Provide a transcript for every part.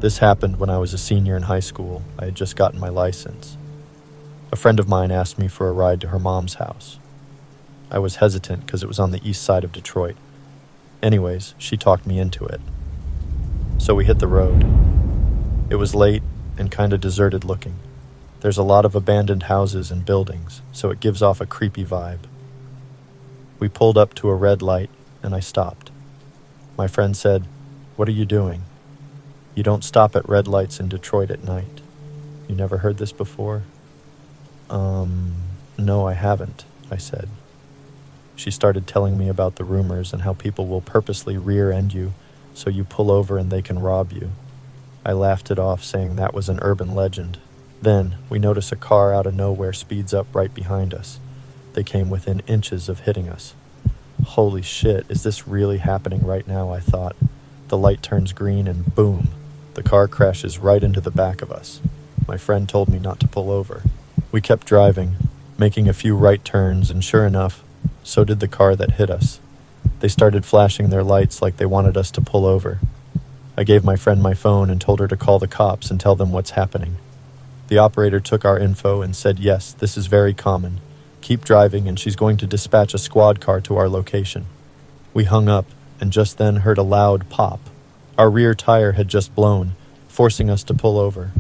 This happened when I was a senior in high school. I had just gotten my license. A friend of mine asked me for a ride to her mom's house. I was hesitant because it was on the east side of Detroit. Anyways, she talked me into it. So we hit the road. It was late and kind of deserted looking. There's a lot of abandoned houses and buildings, so it gives off a creepy vibe. We pulled up to a red light, and I stopped. My friend said, "What are you doing?" "You don't stop at red lights in Detroit at night." "You never heard this before?" No, I haven't," I said. She started telling me about the rumors and how people will purposely rear-end you so you pull over and they can rob you. I laughed it off, saying that was an urban legend. Then, we notice a car out of nowhere speeds up right behind us. They came within inches of hitting us. Holy shit, is this really happening right now, I thought. The light turns green and boom, the car crashes right into the back of us. My friend told me not to pull over. We kept driving, making a few right turns, and sure enough, so did the car that hit us. They started flashing their lights like they wanted us to pull over. I gave my friend my phone and told her to call the cops and tell them what's happening. The operator took our info and said, "Yes, this is very common. Keep driving and she's going to dispatch a squad car to our location." We hung up and just then heard a loud pop. Our rear tire had just blown, forcing us to pull over.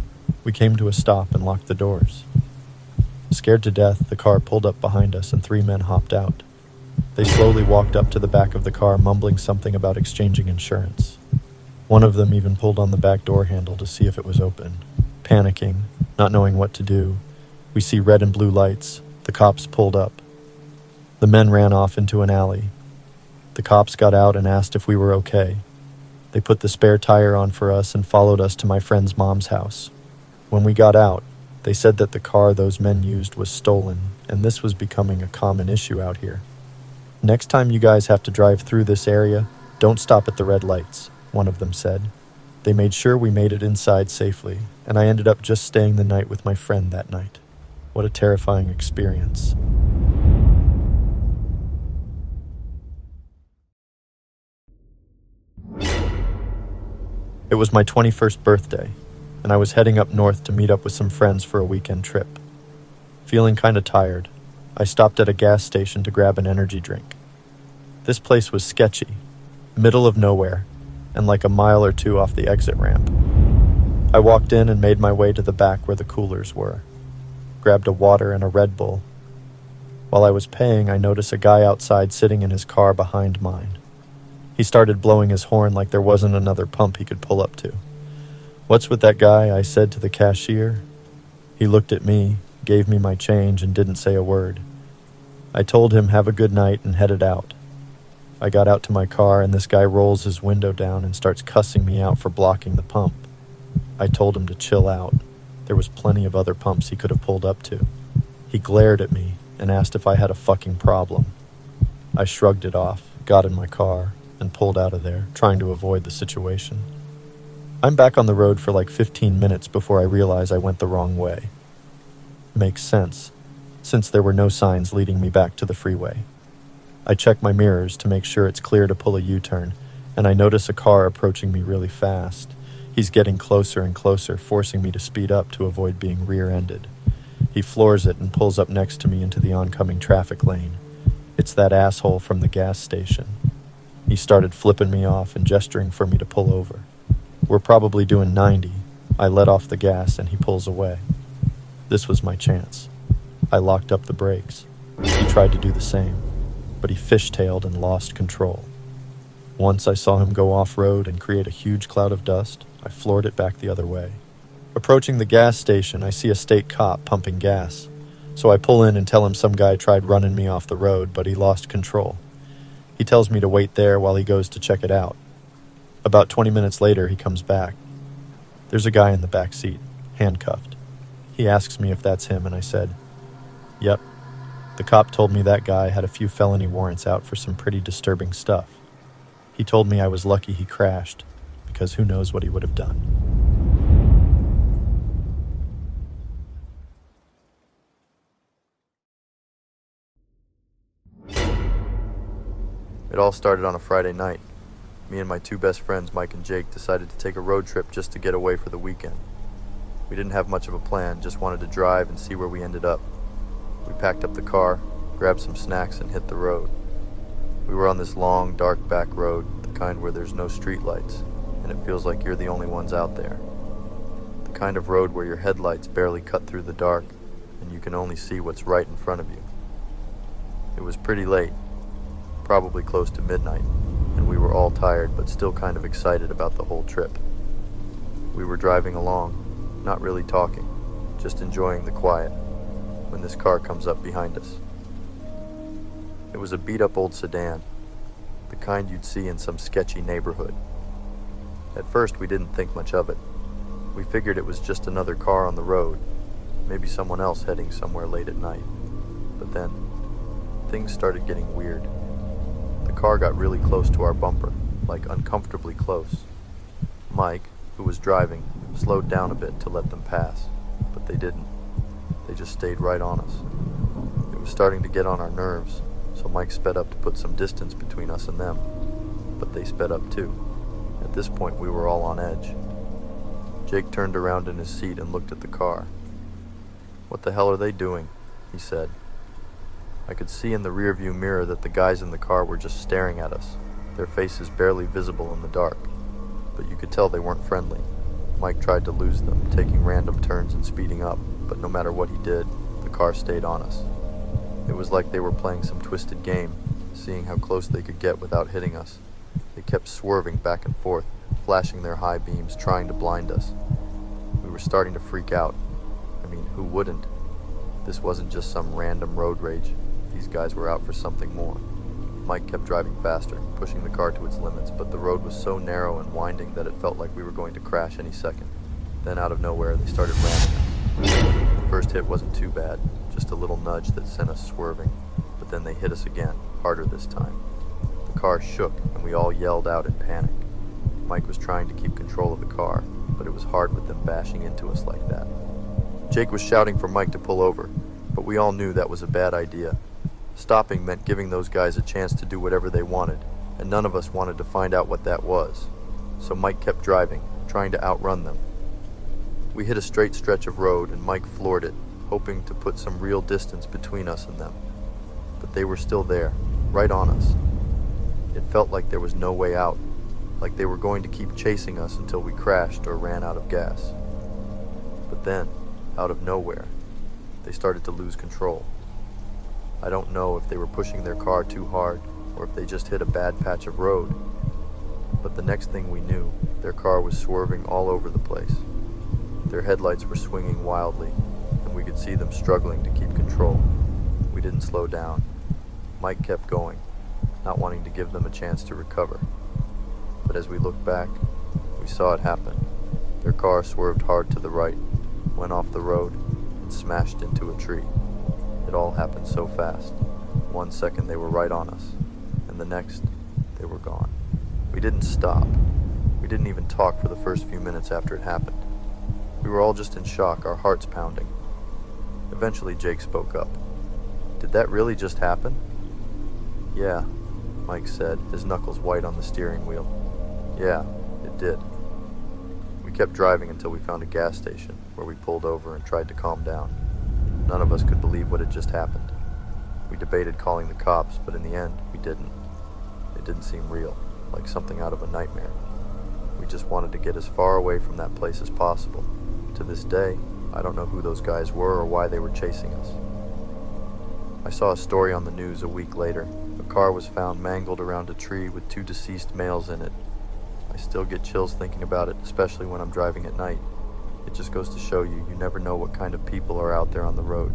We came to a stop and locked the doors. Scared to death, the car pulled up behind us and 3 men hopped out. They slowly walked up to the back of the car, mumbling something about exchanging insurance. One of them even pulled on the back door handle to see if it was open. Panicking, not knowing what to do, we see red and blue lights. The cops pulled up. The men ran off into an alley. The cops got out and asked if we were okay. They put the spare tire on for us and followed us to my friend's mom's house. When we got out, they said that the car those men used was stolen, and this was becoming a common issue out here. "Next time you guys have to drive through this area, don't stop at the red lights," one of them said. They made sure we made it inside safely, and I ended up just staying the night with my friend that night. What a terrifying experience. It was my 21st birthday, and I was heading up north to meet up with some friends for a weekend trip. Feeling kinda tired, I stopped at a gas station to grab an energy drink. This place was sketchy, middle of nowhere, and like a mile or two off the exit ramp. I walked in and made my way to the back where the coolers were. Grabbed a water and a Red Bull. While I was paying, I noticed a guy outside sitting in his car behind mine. He started blowing his horn like there wasn't another pump he could pull up to. "What's with that guy?" I said to the cashier. He looked at me, gave me my change, and didn't say a word. I told him have a good night and headed out. I got out to my car and this guy rolls his window down and starts cussing me out for blocking the pump. I told him to chill out. There was plenty of other pumps he could have pulled up to. He glared at me and asked if I had a fucking problem. I shrugged it off, got in my car, and pulled out of there, trying to avoid the situation. I'm back on the road for like 15 minutes before I realize I went the wrong way. Makes sense, since there were no signs leading me back to the freeway. I check my mirrors to make sure it's clear to pull a U-turn, and I notice a car approaching me really fast. He's getting closer and closer, forcing me to speed up to avoid being rear-ended. He floors it and pulls up next to me into the oncoming traffic lane. It's that asshole from the gas station. He started flipping me off and gesturing for me to pull over. We're probably doing 90. I let off the gas and he pulls away. This was my chance. I locked up the brakes. He tried to do the same, but he fishtailed and lost control. Once I saw him go off-road and create a huge cloud of dust, I floored it back the other way. Approaching the gas station, I see a state cop pumping gas. So I pull in and tell him some guy tried running me off the road, but he lost control. He tells me to wait there while he goes to check it out. About 20 minutes later, he comes back. There's a guy in the back seat, handcuffed. He asks me if that's him, and I said, "Yep." The cop told me that guy had a few felony warrants out for some pretty disturbing stuff. He told me I was lucky he crashed, because who knows what he would have done. It all started on a Friday night. Me and my two best friends, Mike and Jake, decided to take a road trip just to get away for the weekend. We didn't have much of a plan, just wanted to drive and see where we ended up. We packed up the car, grabbed some snacks, and hit the road. We were on this long, dark back road, the kind where there's no street lights, and it feels like you're the only ones out there. The kind of road where your headlights barely cut through the dark, and you can only see what's right in front of you. It was pretty late, probably close to midnight, and we were all tired but still kind of excited about the whole trip. We were driving along, not really talking, just enjoying the quiet, when this car comes up behind us. It was a beat-up old sedan, the kind you'd see in some sketchy neighborhood. At first, we didn't think much of it. We figured it was just another car on the road, maybe someone else heading somewhere late at night. But then, things started getting weird. The car got really close to our bumper, like uncomfortably close. Mike, who was driving, slowed down a bit to let them pass, but they didn't. They just stayed right on us. It was starting to get on our nerves, so Mike sped up to put some distance between us and them, but they sped up too. At this point, we were all on edge. Jake turned around in his seat and looked at the car. "What the hell are they doing?" he said. I could see in the rearview mirror that the guys in the car were just staring at us, their faces barely visible in the dark, but you could tell they weren't friendly. Mike tried to lose them, taking random turns and speeding up, but no matter what he did, the car stayed on us. It was like they were playing some twisted game, seeing how close they could get without hitting us. They kept swerving back and forth, flashing their high beams, trying to blind us. We were starting to freak out. I mean, who wouldn't? This wasn't just some random road rage. These guys were out for something more. Mike kept driving faster, pushing the car to its limits, but the road was so narrow and winding that it felt like we were going to crash any second. Then out of nowhere, they started ramming us. The first hit wasn't too bad, just a little nudge that sent us swerving, but then they hit us again, harder this time. The car shook, and we all yelled out in panic. Mike was trying to keep control of the car, but it was hard with them bashing into us like that. Jake was shouting for Mike to pull over, but we all knew that was a bad idea. Stopping meant giving those guys a chance to do whatever they wanted, and none of us wanted to find out what that was. So Mike kept driving, trying to outrun them. We hit a straight stretch of road, and Mike floored it, hoping to put some real distance between us and them. But they were still there, right on us. It felt like there was no way out, like they were going to keep chasing us until we crashed or ran out of gas. But then, out of nowhere, they started to lose control. I don't know if they were pushing their car too hard or if they just hit a bad patch of road. But the next thing we knew, their car was swerving all over the place. Their headlights were swinging wildly, and we could see them struggling to keep control. We didn't slow down. Mike kept going, not wanting to give them a chance to recover. But as we looked back, we saw it happen. Their car swerved hard to the right, went off the road, and smashed into a tree. It all happened so fast. 1 second they were right on us, and the next, they were gone. We didn't stop. We didn't even talk for the first few minutes after it happened. We were all just in shock, our hearts pounding. Eventually Jake spoke up. "Did that really just happen?" "Yeah," Mike said, his knuckles white on the steering wheel. "Yeah, it did." We kept driving until we found a gas station, where we pulled over and tried to calm down. None of us could believe what had just happened. We debated calling the cops, but in the end, we didn't. It didn't seem real, like something out of a nightmare. We just wanted to get as far away from that place as possible. To this day, I don't know who those guys were or why they were chasing us. I saw a story on the news a week later. A car was found mangled around a tree with 2 deceased males in it. I still get chills thinking about it, especially when I'm driving at night. It just goes to show you, you never know what kind of people are out there on the road.